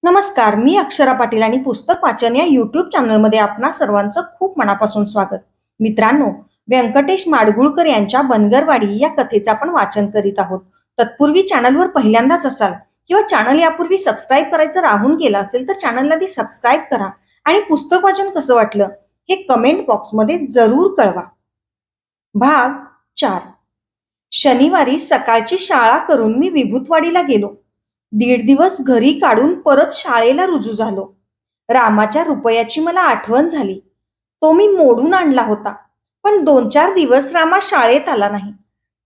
नमस्कार, मी अक्षरा पाटील आणि पुस्तक वाचन या यूट्यूब चॅनलमध्ये आपणा सर्वांचं खूप मनापासून स्वागत. मित्रांनो, व्यंकटेश माडगुळकर यांच्या बनगरवाडी या कथेचं आपण वाचन करीत आहोत. तत्पूर्वी चॅनलवर पहिल्यांदाच असाल किंवा चॅनल यापूर्वी सबस्क्राईब करायचं राहून गेलं असेल तर चॅनलला आधी सबस्क्राईब करा आणि पुस्तक वाचन कसं वाटलं हे कमेंट बॉक्समध्ये जरूर कळवा. भाग 4. शनिवारी सकाळची शाळा करून मी विभूतवाडीला गेलो. 1.5 दिवस घरी काढून परत शाळेला रुजू झालो. रामाच्या रुपयाची मला आठवण झाली. तो मी मोडून आणला होता, पण 2-4 दिवस रामा शाळेत आला नाही.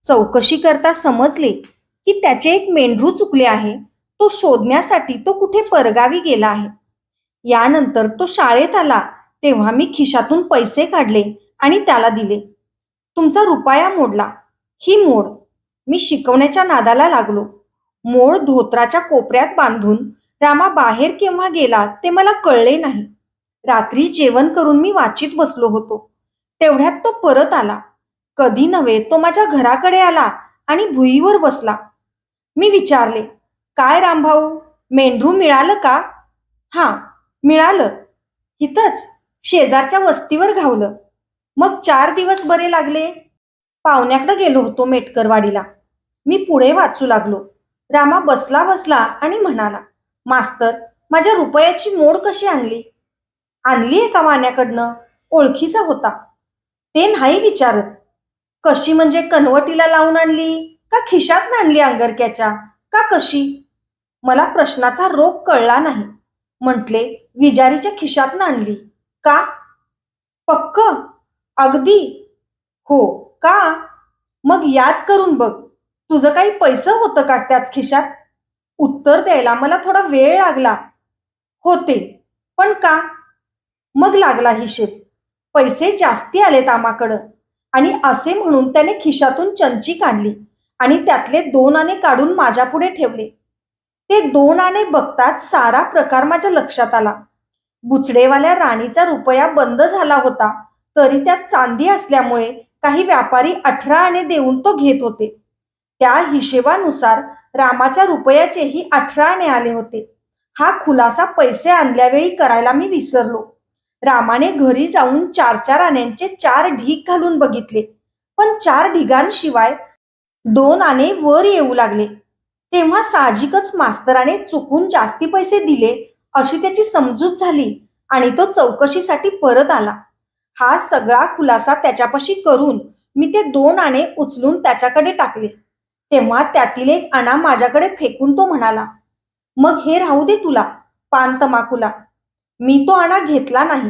चौकशी करता समजले की त्याचे एक मेंढरू चुकले आहे. तो शोधण्यासाठी तो कुठे परगावी गेला आहे. यानंतर तो शाळेत आला तेव्हा मी खिशातून पैसे काढले आणि त्याला दिले. तुमचा रुपया मोडला, ही मोड. मी शिकवण्याच्या नादाला लागलो. मोड धोत्राच्या कोपऱ्यात बांधून रामा बाहेर केव्हा गेला ते मला कळले नाही. रात्री जेवण करून मी वाचीत बसलो होतो. तेवढ्यात तो परत आला. कधी नव्हे तो माझ्या घराकडे आला आणि भुईवर बसला. मी विचारले, काय रामभाऊ, मेंढरू मिळालं का? हा, मिळालं. इथंच शेजारच्या वस्तीवर घावलं. मग 4 दिवस बरे लागले. पाहुण्याकडे गेलो होतो मेटकरवाडीला. मी पुढे वाचू लागलो. रामा बसला बसला आणि म्हणाला, मास्तर, माझ्या रुपयाची मोड कशी आणली? आणली एका वाण्याकडनं, ओळखीचा होता. ते नाही विचारत. कशी म्हणजे कनवटीला लावून आणली का खिशात आणली अंगरक्याच्या, का कशी? मला प्रश्नाचा रोग कळला नाही. म्हटले, विजारीच्या खिशात आणली. का? पक्क? अगदी? हो. का? मग याद करून बघ. तुझं काही पैसे होतं का त्याच खिशात? उत्तर द्यायला मला थोडा वेळ लागला. होते. पण का? मग लागला हिशेब. पैसे जास्ती आलेत आमाकडं आणि असे म्हणून त्याने खिशातून चंची काढली आणि त्यातले 2 आणे काढून माझ्यापुढे ठेवले. ते 2 आणे बघताच सारा प्रकार माझ्या लक्षात आला. बुचडेवाल्या राणीचा रुपया बंद झाला होता, तरी त्यात चांदी असल्यामुळे काही व्यापारी 18 आणे देऊन तो घेत होते. त्या हिशेबानुसार रामाच्या रुपयाचेही 18 आणे आले होते. हा खुलासा पैसे आणल्यावेळी करायला मी विसरलो. रामाने घरी जाऊन 4-4 आण्यांचे 4 ढीग घालून बघितले, पण 4 ढिगांशिवाय 2 आणे वर येऊ लागले. तेव्हा साहजिकच मास्तराने चुकून जास्ती पैसे दिले अशी त्याची समजूत झाली आणि तो चौकशीसाठी परत आला. हा सगळा खुलासा त्याच्यापाशी करून मी ते 2 आणे उचलून त्याच्याकडे टाकले. तेव्हा त्यातील एक आणा माझ्याकडे फेकून तो म्हणाला, मग हे राहू दे तुला, पान तमाकूला. मी तो आणा घेतला नाही.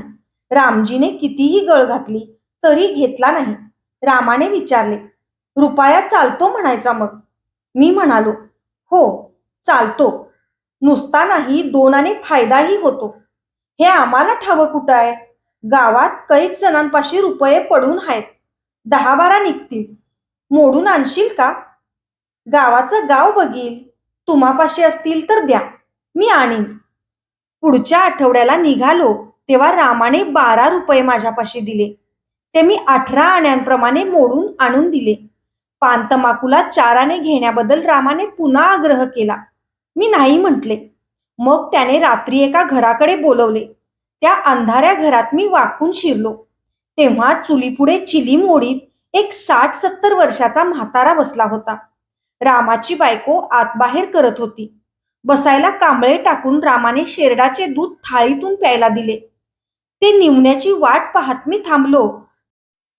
रामजीने कितीही गळ घातली तरी घेतला नाही. रामाने विचारले, रुपया चालतो म्हणायचा मग? मी म्हणालो, हो, चालतो. नुसता नाही, 2 आणे फायदाही होतो. हे आम्हाला ठावं कुठं आहे? गावात कैक जणांपाशी रुपये पडून आहेत. 10-12 निघतील. मोडून आणशील का? गावाचं गाव बघील. तुम्हापाशी असतील तर द्या, मी आणीन. पुढच्या आठवड्याला निघालो तेव्हा रामाने 12 रुपये माझ्यापाशी दिले. ते मी 18 आण्यांप्रमाणे मोडून आणून दिले. पान तमाकूला 4 आणे घेण्याबद्दल रामाने पुन्हा आग्रह केला. मी नाही म्हटले. मग त्याने रात्री एका घराकडे बोलवले. त्या अंधाऱ्या घरात मी वाकून शिरलो. तेव्हा चुलीपुढे चिलीम ओढीत एक 60-70 वर्षाचा म्हातारा बसला होता. रामाची बायको आतबाहेर करत होती. बसायला कांबळे टाकून रामाने शेरडाचे दूध थाळीतून प्यायला दिले. ते निवण्याची वाट पाहत मी थांबलो.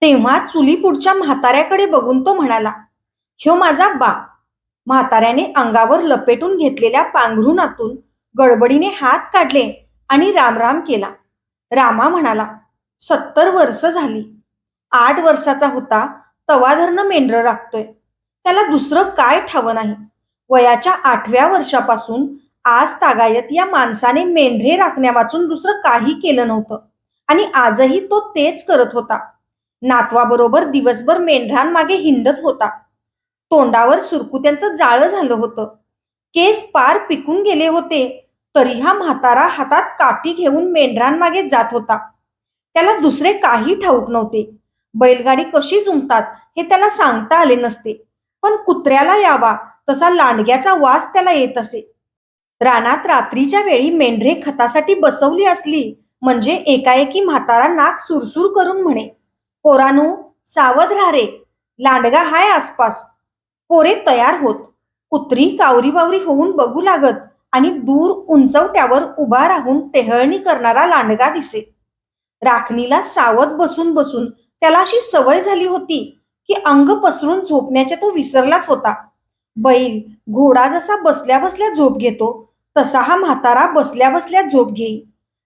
तेव्हा चुलीपुढच्या म्हाताऱ्याकडे बघून तो म्हणाला, ह्यो माझा बा. म्हाताऱ्याने अंगावर लपेटून घेतलेल्या पांघरुणातून गडबडीने हात काढले आणि रामराम केला. रामा म्हणाला, 70 वर्ष झाली. 8 वर्षाचा होता तवा धरणं मेंढरं राखतोय. त्याला दुसरं काय ठावं नाही. वयाच्या 8व्या वर्षापासून आज तागायत या माणसाने मेंढरे राखण्या वाचून दुसरं काही केलं नव्हतं आणि आजही तो तेच करत होता. नातवाबरोबर दिवसभर मेंढरांमागे हिंडत होता. तोंडावर सुरकुत्यांचं जाळं झालं होतं. केस पार पिकून गेले होते, तरी हा म्हातारा हातात काठी घेऊन मेंढरांमागे जात होता. त्याला दुसरे काही ठाऊक नव्हते. बैलगाडी कशी जुंपतात हे त्याला सांगता आले नसते, पण कुत्र्याला यावा तसा लांडग्याचा वास त्याला येत असे. रानात रात्रीच्या वेळी मेंढरे खतासाठी बसवली असली म्हणजे एकाएकी म्हातारा नाक सुरसुर करून म्हणे, पोरानू, सावध राहा रे, लांडगा हाय आसपास. पोरे तयार होत. कुत्री कावरी बावरी होऊन बघू लागत आणि दूर उंचवट्यावर उभा राहून टेहळणी करणारा लांडगा दिसे. राखणीला सावध बसून बसून त्याला अशी सवय झाली होती की अंग पसरून झोपण्याच्या तो विसरलाच होता. बैल, घोडा जसा बसल्या बसल्या झोप घेतो तसा हा म्हातारा बसल्या बसल्या झोप घेई.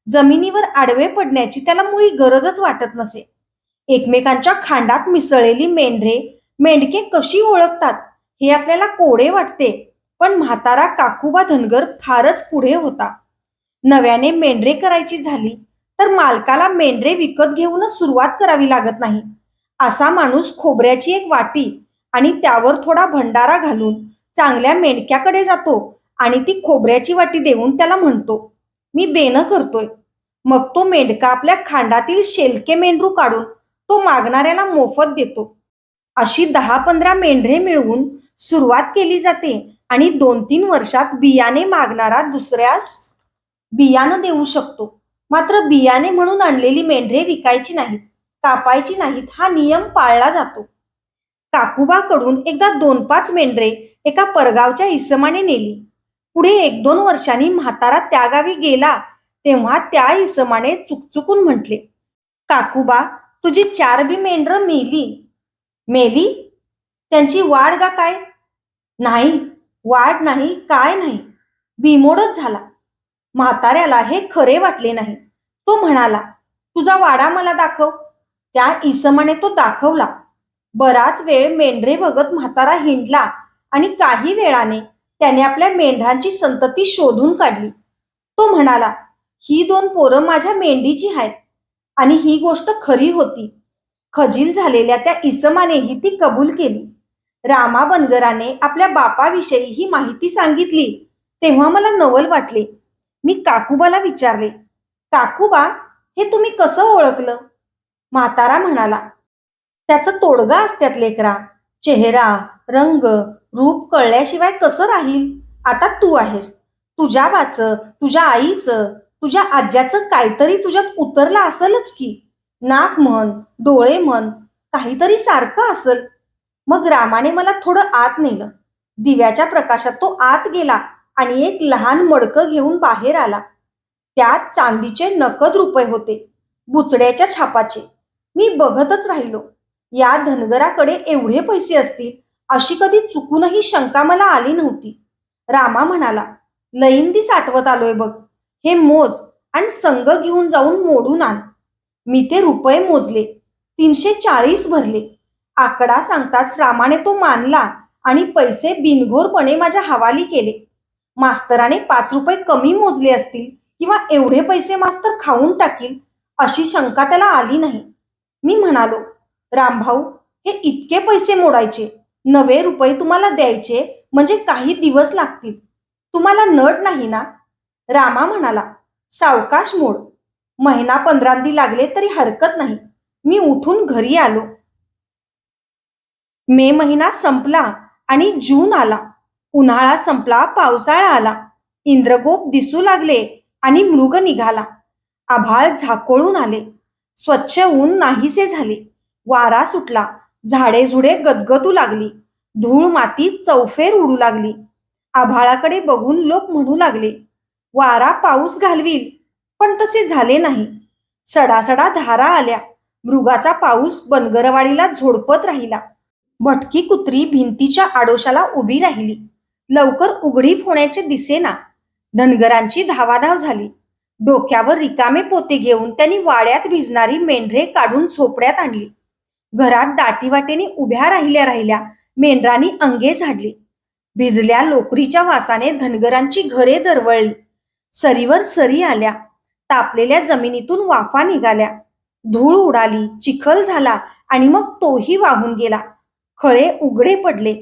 जमिनीवर आडवे पडण्याची त्याला मुळी गरजच वाटत नसे. एकमेकांच्या खांडात मिसळलेली मेंढरे मेंढके कशी ओळखतात हे आपल्याला कोडे वाटते, पण म्हातारा काकुबा धनगर फारच पुढे होता. नव्याने मेंढरे करायची झाली तर मालकाला मेंढरे विकत घेऊनच सुरुवात करावी लागत नाही. असा माणूस खोबऱ्याची एक वाटी आणि त्यावर थोडा भंडारा घालून चांगल्या मेंढक्याकडे जातो आणि ती खोबऱ्याची वाटी देऊन त्याला म्हणतो, मी बेनं करतोय. मग तो मेंढका आपल्या खांडातील शेलके मेंढरू काढून तो मागणाऱ्याला मोफत देतो. अशी 10-15 मेंढरे मिळवून सुरुवात केली जाते आणि 2-3 वर्षात बियाणे मागणारा दुसऱ्यास बियाणं देऊ शकतो. मात्र बियाणे म्हणून आणलेली मेंढरे विकायची नाहीत, कापायची नाहीत हा नियम पाळला जातो. काकुबाकडून एकदा 2-5 मेंढरे एका परगावच्या इसमाने नेली. पुढे 1-2 वर्षांनी म्हातारा त्या गावी गेला तेव्हा त्या इसमाने चुकचुकून म्हटले, काकुबा, तुझी 4 बी मेंढरं मेली. मेली? त्यांची वाढ का काय? नाही, वाढ नाही, काय नाही, बिमोडच झाला. म्हाताऱ्याला हे खरे वाटले नाही. तो म्हणाला, तुझा वाडा मला दाखव. त्या इसमाने तो दाखवला. बराच वेळ मेंढरे बघत म्हातारा हिंडला आणि काही वेळाने त्याने आपल्या मेंढरांची संतती शोधून काढली. तो म्हणाला, ही 2 पोरं माझ्या मेंढीची आहेत. आणि ही गोष्ट खरी होती. खजील झालेल्या त्या इसमानेही ती कबूल केली. रामा बनगराने आपल्या बापाविषयी ही माहिती सांगितली तेव्हा मला नवल वाटले. मी काकुबाला विचारले, काकुबा, हे तुम्ही कसं ओळखलं? म्हातारा म्हणाला, त्याचं तोडगा असत्यात लेकरा. चेहरा, रंग, रूप कळल्याशिवाय कसं राहील? आता तू आहेस. तुझ्या बाचं, तुझ्या आईचं, तुझ्या आज्याचं काहीतरी तुझ्यात उतरलं असेलच की. नाक म्हण, डोळे म्हण, काहीतरी सारखं असल. मग रामाने मला थोडं आत नेलं. दिव्याच्या प्रकाशात तो आत गेला आणि एक लहान मडकं घेऊन बाहेर आला. त्यात चांदीचे नकद रुपये होते, बुचड्याच्या छापाचे. मी बघतच राहिलो. या धनगराकडे एवढे पैसे असतील अशी कधी चुकूनही शंका मला आली नव्हती. रामा म्हणाला, लईंदी साठवत आलोय बघ. हे मोज आणि संघ घेऊन जाऊन मोडून आण. मी ते रुपये मोजले. 340 भरले. आकडा सांगताच रामाने तो मानला आणि पैसे बिनघोरपणे माझ्या हवाली केले. मास्तराने 5 रुपये कमी मोजले असतील किंवा एवढे पैसे मास्तर खाऊन टाकील अशी शंका त्याला आली नाही. मी म्हणालो, रामभाऊ, हे इतके पैसे मोडायचे, नवे रुपये तुम्हाला द्यायचे म्हणजे काही दिवस लागतील. तुम्हाला नड नाही ना? रामा म्हणाला, सावकाश मोड. महिना 15 लागले तरी हरकत नाही. मी उठून घरी आलो. मे महिना संपला आणि जून आला. उन्हाळा संपला, पावसाळा आला. इंद्रगोप दिसू लागले आणि मृग निघाला. आभाळ झाकोळून आले. स्वच्छ ऊन नाहीसे झाले. वारा सुटला. झाडे झुडे गदगदू लागली. धूळ माती चौफेर उडू लागली. आभाळाकडे बघून लोक म्हणू लागले, वारा पाऊस घालवील, पण तसे झाले नाही. सडासडा धारा आल्या. मृगाचा पाऊस बनगरवाडीला झोडपत राहिला. भटकी कुत्री भिंतीच्या आडोशाला उभी राहिली. लवकर उघडीप होण्याचे दिसेना. धनगरांची धावाधाव झाली. डोक्यावर रिकामे पोते घेऊन त्यांनी वाड्यात भिजणारी मेंढरे काढून झोपड्यात आणली. घरात दाटीवाटेने उभ्या राहिल्या मेंढरांनी अंगे झाडली. भिजल्या लोकरीच्या वासाने धनगरांची घरे दरवळली. सरीवर सरी आल्या. तापलेल्या जमिनीतून वाफा निघाल्या. धूळ उडाली, चिखल झाला आणि मग तोही वाहून गेला. खळे उघडे पडले.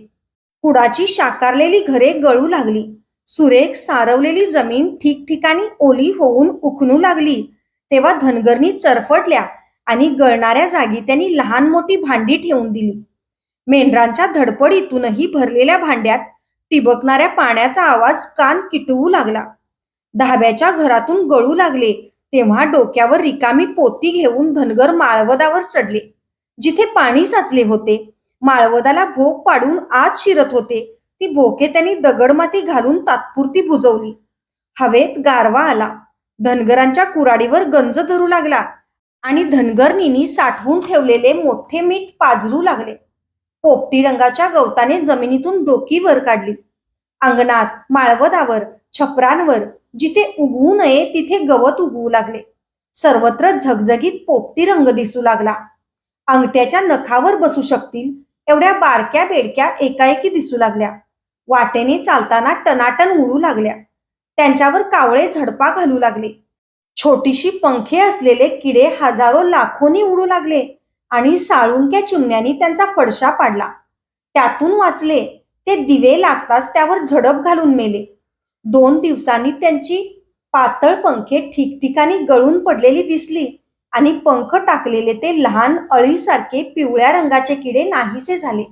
कुडाची शाकारलेली घरे गळू लागली. सुरेख सारवलेली जमीन ठिकठिकाणी ओली होऊन उखणू लागली. तेव्हा धनगरनी चरफटल्या आणि गळणाऱ्या जागी त्यांनी लहान मोठी भांडी ठेवून दिली. मेंढरांच्या धडपडीतूनही भरलेल्या भांड्यात टिबकणाऱ्या पाण्याचा आवाज कान किटवू लागला. धाब्याच्या घरातून गळू लागले तेव्हा डोक्यावर रिकामी पोती घेऊन धनगर माळवदावर चढले. जिथे पाणी साचले होते, माळवदाला भोक पाडून आत शिरत होते, ती भोके त्यांनी दगडमाती घालून तात्पुरती बुजवली. हवेत गारवा आला. धनगरांच्या कुराडीवर गंज धरू लागला आणि धनगरनीनी साठवून ठेवलेले मोठे मीठ पाझरू लागले. पोपटी रंगाच्या गवताने जमिनीतून डोकी वर काढली. अंगणात, माळवदावर, छपरांवर जिथे उगवू नये तिथे गवत उगवू लागले. सर्वत्र झगझगीत पोपटी रंग दिसू लागला. अंगठ्याच्या नखावर बसू शकतील एवढ्या बारक्या बेडक्या एकाएकी दिसू लागल्या. वाटेने चालताना टनाटन उडू लागल्या. त्यांच्यावर कावळे झडपा घालू लागले. छोटीशी पंखे असलेले किडे हजारो लाखोनी उडू लागले आणि साळुंक्या चिमण्यांनी त्यांचा फडशा पाडला. त्यातून वाचले ते दिवे लागताच त्यावर झडप घालून मेले. 2 दिवसांनी त्यांची पातळ पंखे ठिकठिकाणी गळून पडलेली दिसली आणि पंख टाकलेले ते लहान अळीसारखे पिवळ्या रंगाचे किडे नाहीसे झाले.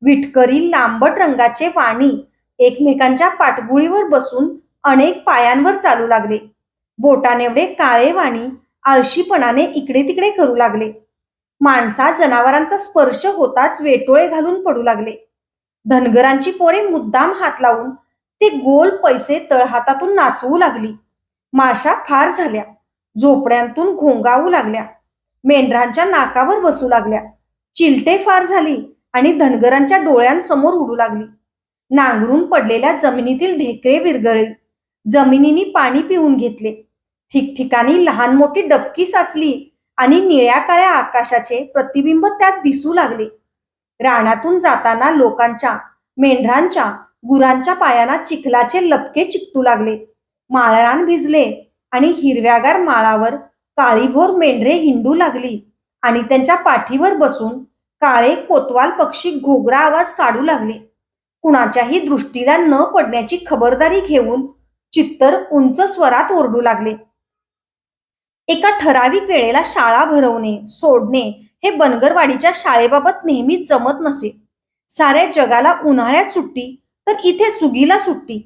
विटकरी लांबट रंगाचे वाणी एकमेकांच्या पाठगुळीवर बसून अनेक पायांवर चालू लागले. बोटानेवढे काळे वाणी आळशीपणाने इकडे तिकडे करू लागले. माणसा जनावरांचा स्पर्श होताच वेटोळे घालून पडू लागले. धनगरांची पोरे मुद्दाम हात लावून ते गोल पैसे तळहातातून नाचवू लागली. माशा फार झाल्या. झोपड्यांतून घोंगावू लागल्या. मेंढरांच्या नाकावर बसू लागल्या. चिलटे फार झाली आणि धनगरांच्या डोळ्यांसमोर उडू लागली. नांगरून पडलेल्या जमिनीतील ढेकळे विरघळले. जमिनीने पाणी पिऊन घेतले. ठिकठिकाणी लहान मोठी डबकी साचली आणि निळ्या काळ्या आकाशाचे प्रतिबिंब त्यात दिसू लागले. रानातून जाताना लोकांच्या, मेंढरांच्या, गुरांच्या पायांना चिखलाचे लपके चिकटू लागले. माळरान भिजले आणि हिरव्यागार माळावर काळीभोर मेंढरे हिंडू लागली आणि त्यांच्या पाठीवर बसून काळे कोतवाल पक्षी घोगरा आवाज काढू लागले. कुणाच्याही दृष्टीला न पडण्याची खबरदारी घेऊन चित्तर उंच स्वरात ओरडू लागले. एका ठराविक वेळेला शाळा भरवणे, सोडणे हे बनगरवाडीच्या शाळेबाबत नेहमीच जमत नसे. साऱ्या जगाला उन्हाळ्यात सुट्टी तर इथे सुगीला सुट्टी.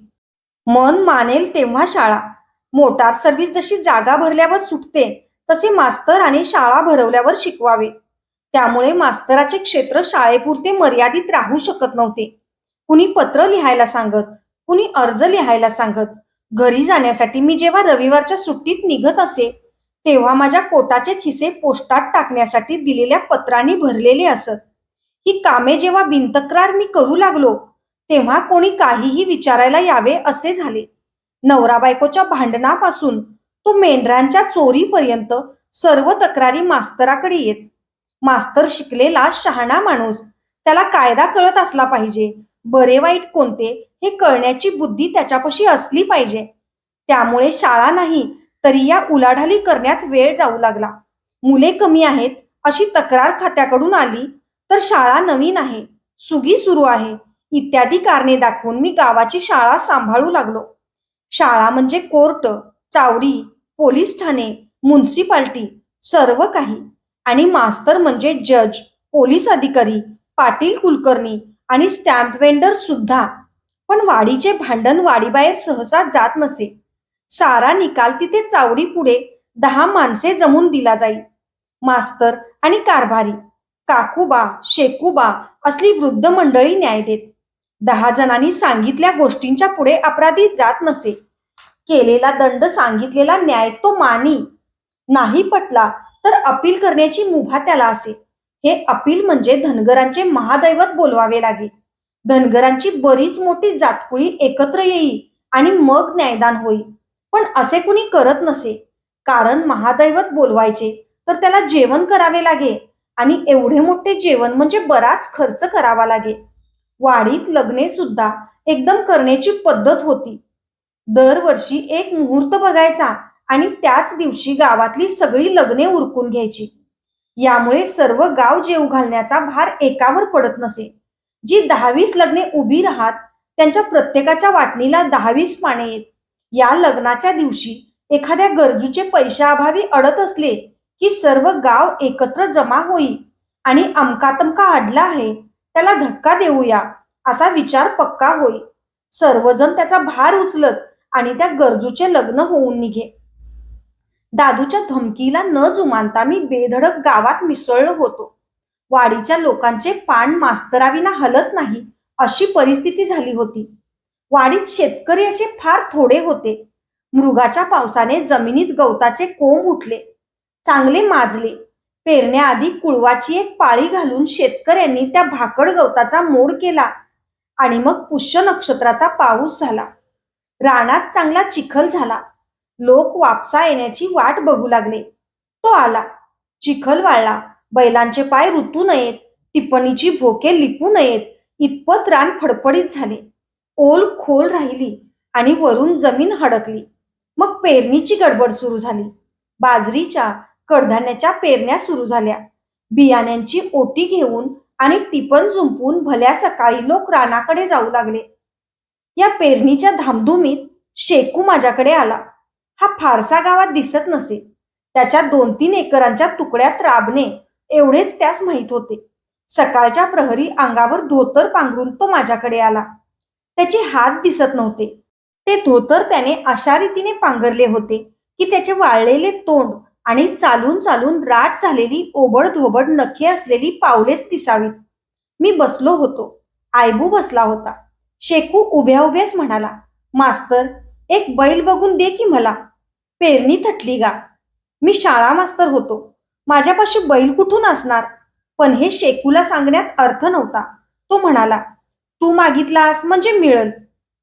मन मानेल तेव्हा शाळा. मोटार सर्व्हिस जशी जागा भरल्यावर सुटते तसे मास्तर आणि शाळा भरवल्यावर शिकवावे. त्यामुळे मास्तराचे क्षेत्र शाळेपुरते मर्यादित राहू शकत नव्हते. कुणी पत्र लिहायला सांगत, कुणी अर्ज लिहायला सांगत. घरी जाण्यासाठी मी जेव्हा रविवारच्या सुट्टीत निघत असे तेव्हा माझ्या कोटाचे खिसे पोस्टात टाकण्यासाठी दिलेल्या पत्रांनी भरलेले असत. ही कामे जेव्हा बिनतक्रार मी करू लागलो तेव्हा कोणी काहीही विचारायला यावे असे झाले. नवरा बायकोच्या भांडणापासून तो मेंढरांच्या चोरीपर्यंत सर्व तक्रारी मास्तराकडे येत. मास्तर शिकलेला शहाणा माणूस. त्याला कायदा कळत असला पाहिजे. बरे वाईट कोणते हे कळण्याची बुद्धी त्याच्यापाशी असली पाहिजे. त्यामुळे शाळा नाही तरी या उलाढाली करण्यात वेळ जाऊ लागला. मुले कमी आहेत अशी तक्रार खात्याकडून आली तर शाळा नवीन आहे, सुगी सुरू आहे इत्यादी कारणे दाखवून मी गावाची शाळा सांभाळू लागलो. शाळा म्हणजे कोर्ट, चावडी, पोलीस ठाणे, म्युन्सिपाल्टी सर्व काही. आणि मास्तर म्हणजे जज, पोलीस अधिकारी, पाटील कुलकर्णी आणि स्टॅम्प वेंडर सुद्धा. पण वाडीचे भांडण वाडीबाहेर सहसा जात नसे. सारा निकाल तिथे चावडी पुढे 10 माणसे जमून दिला जाई. मास्तर आणि कारभारी, काकूबा, शेकूबा असली वृद्ध मंडळी न्याय देत. 10 जणांनी सांगितल्या गोष्टींच्या पुढे अपराधी जात नसे. केलेला दंड सांगितलेला न्याय तो मानी. नाही पटला तर अपील करण्याची मुभा त्याला असे. हे अपील म्हणजे धनगरांचे महादैवत बोलवावे लागे. धनगरांची बरीच मोठी जातकुळी एकत्र येई आणि मग न्यायदान होई. पण असे कुणी करत नसे. कारण महादैवत बोलवायचे तर त्याला जेवण करावे लागे आणि एवढे मोठे जेवण म्हणजे बराच खर्च करावा लागे. वाडीत लग्ने सुद्धा एकदम करण्याची पद्धत होती. दरवर्षी एक मुहूर्त बघायचा आणि त्याच दिवशी गावातली सगळी लग्ने उरकून घ्यायची. यामुळे सर्व गाव जेव घालण्याचा भार एकावर पडत नसे. जी 10-20 लग्ने उभी राहत त्यांच्या प्रत्येकाच्या वाटणीला 10-20 पाने येत. या लग्नाच्या दिवशी एखाद्या गरजूचे पैशाअभावी अडत असले की सर्व गाव एकत्र जमा होई आणि अमका तमका अडला आहे त्याला धक्का देऊया असा विचार पक्का होई. सर्वजण त्याचा भार उचलत आणि त्या गरजूचे लग्न होऊन निघे. दादूच्या धमकीला न जुमानता मी बेधडक गावात मिसळलो होतो. वाडीच्या लोकांचे पान मास्तराविना हलत नाही अशी परिस्थिती झाली होती. वाडीत शेतकरी असे फार थोडे होते. मृगाच्या पावसाने जमिनीत गवताचे कोंब उठले, चांगले माजले. पेरण्याआधी कुळवाची एक पाळी घालून शेतकऱ्यांनी त्या भाकड गवताचा मोड केला आणि मग पुष्य नक्षत्राचा पाऊस झाला. रानात चांगला चिखल झाला. लोक वापसा येण्याची वाट बघू लागले. तो आला. चिखल वाळला. बैलांचे पाय रुतू नयेत, टिपणीची भोके लिपू नयेत इतपत रान फडफडीत झाले. ओल खोल राहिली आणि वरून जमीन हडकली. मग पेरणीची गडबड सुरू झाली. बाजरीच्या, कडधान्याच्या पेरण्या सुरू झाल्या. बियाण्यांची ओटी घेऊन आणि टिपण जुंपून भल्या सकाळी लोक रानाकडे जाऊ लागले. या पेरणीच्या धामधुमीत शेकू माझ्याकडे आला. हा फारसा गावात दिसत नसे. त्याच्या 2-3 एकरांच्या तुकड्यात राबणे एवढेच त्यास माहीत होते. सकाळच्या प्रहरी अंगावर धोतर पांघरून तो माझ्याकडे आला. त्याचे हात दिसत नव्हते. ते धोतर त्याने अशा रीतीने पांघरले होते की त्याचे वाळलेले तोंड आणि चालून चालून राट झालेली ओबड धोबड नखे असलेली पावलेच दिसावीत. मी बसलो होतो. आयबू बसला होता. शेकू उभ्या उभ्याच म्हणाला, मास्तर, एक बैल बघून दे की मला. पेरणी थटली गा. मी शाळा मास्तर होतो. माझ्यापाशी बैल कुठून असणार? पण हे शेकूला सांगण्यात अर्थ नव्हता. तो म्हणाला, तू मागितलास म्हणजे मिळल.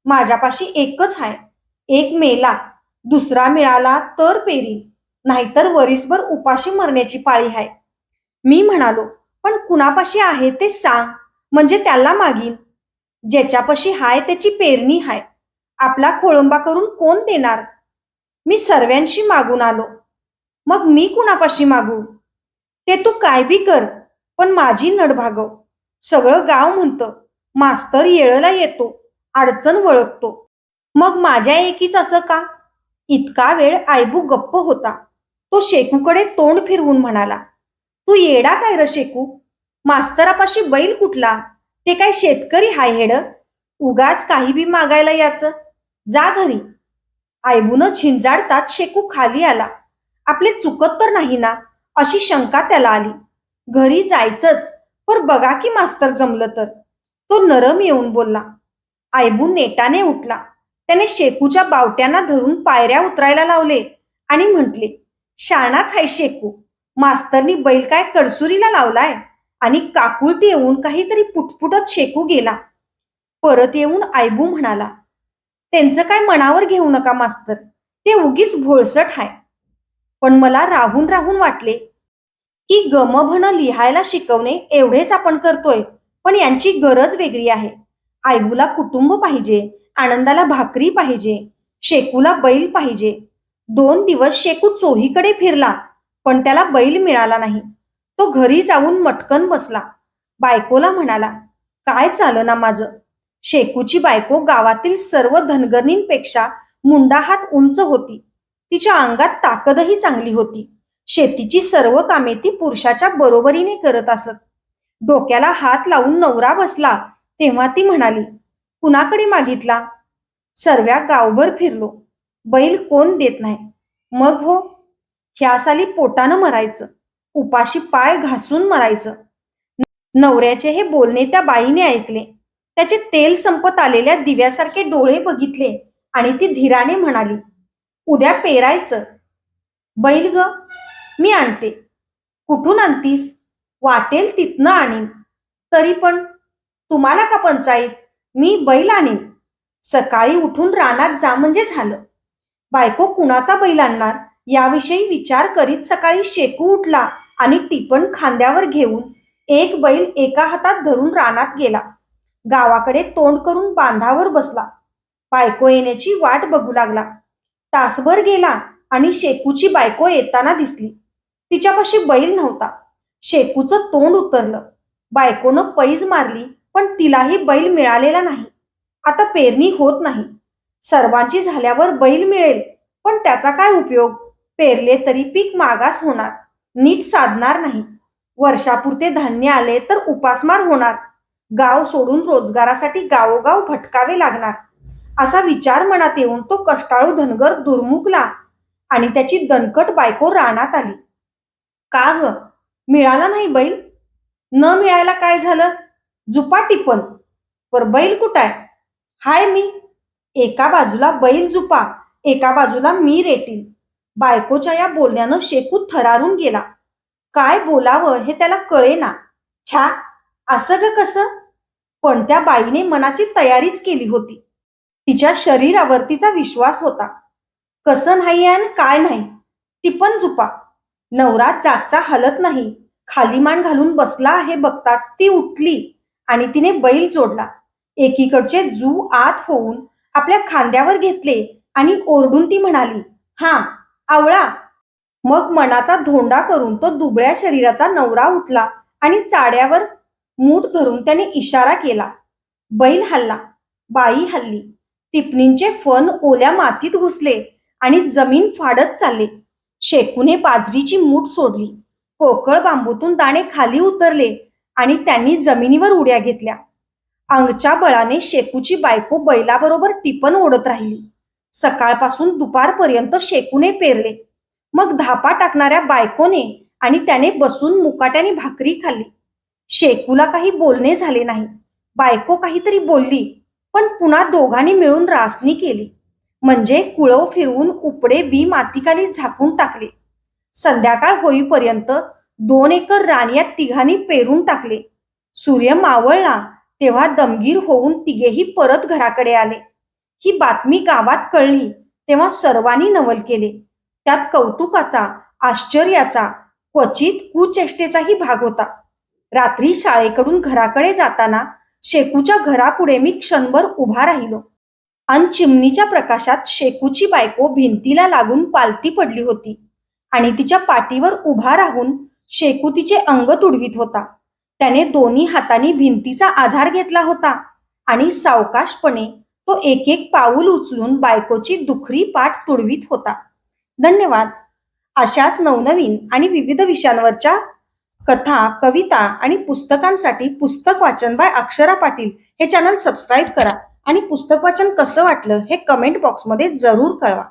माझ्यापाशी एकच आहे. एक मेला, दुसरा मिळाला तर पेरी, नाहीतर वरीसभर उपाशी मरण्याची पाळी आहे. मी म्हणालो, पण कुणापाशी आहे ते सांग, म्हणजे त्याला मागीन. ज्याच्यापाशी हाय त्याची पेरणी हाय. आपला खोळंबा करून कोण देणार? मी सर्वांशी मागून आलो. मग मी कुणापाशी मागू? ते तू काय बी कर, पण माझी नड भागव. सगळं गाव म्हणतं, मास्तर येळला येतो, अडचण वळखतो. मग माझ्या एकीच असं का? इतका वेळ आयबू गप्प होता. तो शेकूकडे तोंड फिरवून म्हणाला, तू येडा काय र शेकू? मास्तरापाशी बैल कुठला? ते काय शेतकरी हाय हेड? उगाच काही बी मागायला याचं. जा घरी. आयबून झिंजाडतात शेकू खाली आला. आपले चुकत तर नाही ना अशी शंका त्याला आली. घरी जायचंच, पर बघा की मास्तर जमलं तर. तो नरम येऊन बोलला. आयबू नेटाने उठला. त्याने शेकूच्या बावट्यांना धरून पायऱ्या उतरायला लावले आणि म्हटले, शाणाच हाय शेकू. मास्तरनी बैल काय कडसुरीला लावलाय? आणि काकुळती येऊन काहीतरी पुटपुटत शेकू गेला. परत येऊन आयबू म्हणाला, त्यांचं काय मनावर घेऊ नका मास्तर, ते उगीच भोळसट हाय. पण मला राहून राहून वाटले की गमभन लिहायला शिकवणे एवढेच आपण करतोय, पण यांची गरज वेगळी आहे. आयबूला कुटुंब पाहिजे, आनंदाला भाकरी पाहिजे, शेकूला बैल पाहिजे. 2 दिवस शेकू चोहीकडे फिरला, पण त्याला बैल मिळाला नाही. तो घरी जाऊन मटकन बसला. बायकोला म्हणाला, काय चालना माझं. शेकूची बायको गावातील सर्व धनगरणींपेक्षा मुंडा हात उंच होती. तिच्या अंगात ताकदही चांगली होती. शेतीची सर्व कामे ती पुरुषाच्या बरोबरीने करत असत. डोक्याला हात लावून नवरा बसला तेव्हा ती म्हणाली, कुणाकडे मागितला? सर्व्या गावभर फिरलो. बैल कोण देत नाही. मग हो, ह्या साली पोटानं मरायचं, उपाशी पाय घासून मरायचं. नवऱ्याचे हे बोलणे त्या बाईने ऐकले. त्याचे तेल संपत आलेल्या दिव्यासारखे डोळे बघितले आणि ती धीराने म्हणाली, उद्या पेरायचं. बैल ग, मी आणते. कुठून आणतीस? वाटेल तिथनं आणीन. तरी पण तुम्हाला का पंचायत? मी बैल आणीन. सकाळी उठून रानात जा म्हणजे झालं. बायको कुणाचा बैल आणणार याविषयी विचार करीत सकाळी शेकू उठला आणि टिपण खांद्यावर घेऊन एक बैल एका हातात धरून रानात गेला. गावाकडे तोंड करून बांधावर बसला. बायको येण्याची वाट बघू लागला. तासभर गेला आणि शेकूची बायको येताना दिसली. तिच्यापाशी बैल नव्हता. शेकूचं तोंड उतरलं. बायकोनं पैज मारली, पण तिलाही बैल मिळालेला नाही. आता पेरणी होत नाही. सर्वांची झाल्यावर बैल मिळेल, पण त्याचा काय उपयोग? पेरले तरी पीक मागास होणार, नीट साधणार नाही. वर्षापुरते धान्य आले तर उपासमार होणार. गाव सोडून रोजगारासाठी गावोगाव भटकावे लागणार. असा विचार मनात येऊन तो कष्टाळू धनगर दुर्मुखला आणि त्याची दणकट बायको रानात आली. का ग, मिळाला नाही बैल? न मिळायला काय झालं? जुपा टिपण. पर बैल कुठाय? हाय मी. एका बाजूला बैल जुपा, एका बाजूला मी रेटील. बायकोच्या या बोलण्यानं शेकू थरारून गेला. काय बोलावं हे त्याला कळेना. छा, असं ग कसं? पण त्या बाईने मनाची तयारीच केली होती. तिच्या शरीरावर तिचा विश्वास होता. कसं नाही आणि काय नाही, ती पण जुपा. नवरा जागचा हलत नाही, खाली मान घालून बसला आहे बघताच ती उठली आणि तिने बैल जोडला. एकीकडचे जू आत होऊन आपल्या खांद्यावर घेतले आणि ओरडून ती म्हणाली, हा, आवळा. मग मनाचा धोंडा करून तो दुबळ्या शरीराचा नवरा उठला आणि चाड्यावर मूठ धरून त्याने इशारा केला. बैल हल्ला, बाई हल्ली. टिपणींचे फण ओल्या मातीत घुसले आणि जमीन फाडत चालले. शेकूने बाजरीची मूठ सोडली. पोकळ बांबूतून दाणे खाली उतरले आणि त्यांनी जमिनीवर उड्या घेतल्या. अंगच्या बळाने शेकूची बायको बैलाबरोबर टिपण ओढत राहिली. सकाळपासून दुपारपर्यंत शेकूने पेरले. मग धापा टाकणाऱ्या बायकोने आणि त्याने बसून मुकाट्याने भाकरी खाल्ली. शेकूला काही बोलणे झाले नाही. बायको काहीतरी बोलली, पण पुन्हा दोघांनी मिळून रासनी केली. म्हणजे कुळव फिरवून उपडे बी मातीखाली झाकून टाकले. संध्याकाळ होईपर्यंत 2 एकर रान या तिघांनी पेरून टाकले. सूर्य मावळला तेव्हा दमगीर होऊन तिघेही परत घराकडे आले. ही बातमी गावात कळली तेव्हा सर्वांनी नवल केले. त्यात कौतुकाचा, आश्चर्याचा, क्वचित कुचेष्टेचाही भाग होता. रात्री शाळेकडून घराकडे जाताना शेकूच्या घरापुढे मी क्षणभर उभा राहिलो. अन चिमणीच्या प्रकाशात शेकूची बायको भिंतीला लागून पालती पडली होती आणि तिच्या पाठीवर उभा राहून शेकू तिचे अंग तुडवीत होता. त्याने दोन्ही हातांनी भिंतीचा आधार घेतला होता आणि सावकाशपणे तो एक एक पाऊल उचलून बायकोची दुखरी पाठ तुडवीत होता. धन्यवाद. अशाच नवनवीन आणि विविध विषयांवरच्या कथा, कविता आणि पुस्तकांसाठी पुस्तक वाचन बाय अक्षरा पाटील हे चॅनल सबस्क्राईब करा आणि पुस्तक वाचन कसं वाटलं हे कमेंट बॉक्समध्ये जरूर कळवा.